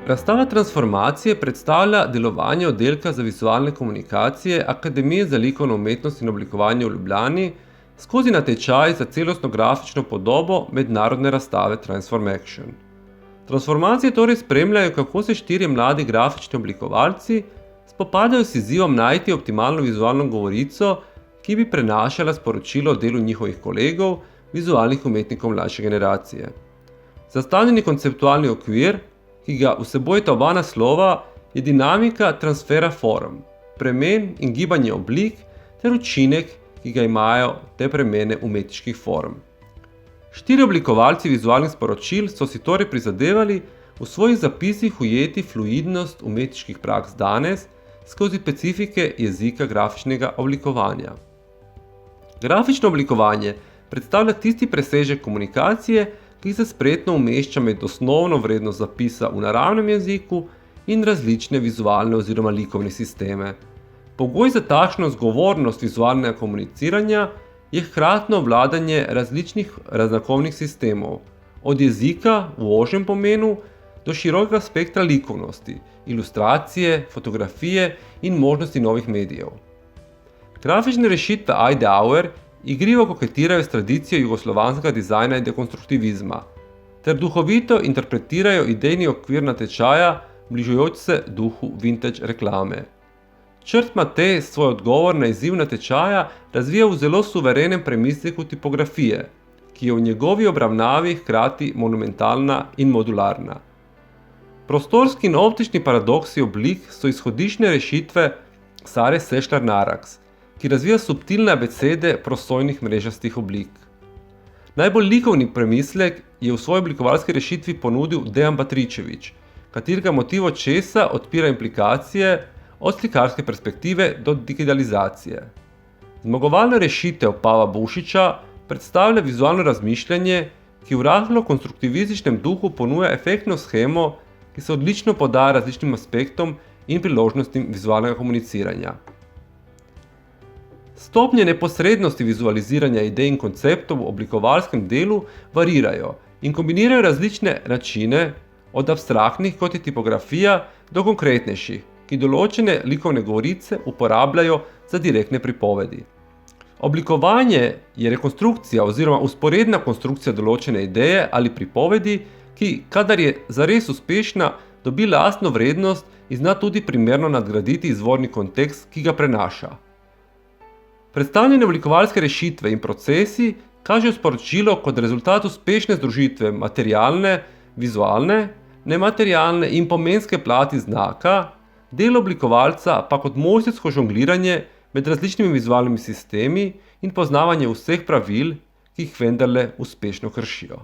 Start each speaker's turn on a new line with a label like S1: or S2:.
S1: Razstava transformacije predstavlja delovanje oddelka za vizualne komunikacije Akademije za likovno umetnost in oblikovanje v Ljubljani skozi natečaj za celostno grafično podobo mednarodne razstave Transformaction. Transformacije torej spremljajo, kako se 4 mladi grafični oblikovalci spopadajo s izzivom najti optimalno vizualno govorico, ki bi prenašala sporočilo o delu njihovih kolegov, vizualnih umetnikov mlajše generacije. Zastavljeni konceptualni okvir, ki ga vsebujeta oba naslova, je dinamika transfera form, premen in gibanje oblik ter učinek, ki ga imajo te premene umetniških form. 4 oblikovalci vizualnih sporočil so si torej prizadevali v svojih zapisih ujeti fluidnost umetniških praks danes skozi specifike jezika grafičnega oblikovanja. Grafično oblikovanje predstavlja tisti presežek komunikacije, ki se spretno umešča med osnovno vrednost zapisa v naravnem jeziku in različne vizualne oziroma likovne sisteme. Pogoj za takšno zgovornost vizualnega komuniciranja je hkratno obvladanje različnih znakovnih sistemov, od jezika v ožjem pomenu do širokega spektra likovnosti, ilustracije, fotografije in možnosti novih medijev. Grafične rešitve Ideauer igrivo koketirajo s tradicijo jugoslovanskega dizajna in dekonstruktivizma, ter duhovito interpretirajo idejni okvir natečaja, bližujoč se duhu vintage reklame. Črt Matej svoj odgovor na izziv natečaja razvija v zelo suverenem premisleku tipografije, ki je v njegovi obravnavi hkrati monumentalna in modularna. Prostorski in optični paradoksi oblik so izhodiščne rešitve Sare Sešlar-Narax, ki razvija subtilne abecede prosojnih mrežastih oblik. Najbolj likovni premislek je v svoji oblikovalski rešitvi ponudil Dejan Batričevič, katerega motiv očesa odpira implikacije od slikarske perspektive do digitalizacije. Zmagovalna rešitev Pava Bušiča predstavlja vizualno razmišljanje, ki v rahlo konstruktivističnem duhu ponuja efektno shemo, ki se odlično poda različnim aspektom in priložnostim vizualnega komuniciranja. Stopnje neposrednosti vizualiziranja idej in konceptov v oblikovalskem delu varirajo in kombinirajo različne načine, od abstraktnih, kot je tipografija, do konkretnejših, ki določene likovne govorice uporabljajo za direktne pripovedi. Oblikovanje je rekonstrukcija oziroma vzporedna konstrukcija določene ideje ali pripovedi, ki, kadar je zares uspešna, dobi lastno vrednost in zna tudi primerno nadgraditi izvorni kontekst, ki ga prenaša. Predstavljene oblikovalske rešitve in procesi kažejo sporočilo kot rezultat uspešne združitve materialne, vizualne, nematerialne in pomenske plati znaka, del oblikovalca pa kot mojstrsko žongliranje med različnimi vizualnimi sistemi in poznavanje vseh pravil, ki jih vendarle uspešno kršijo.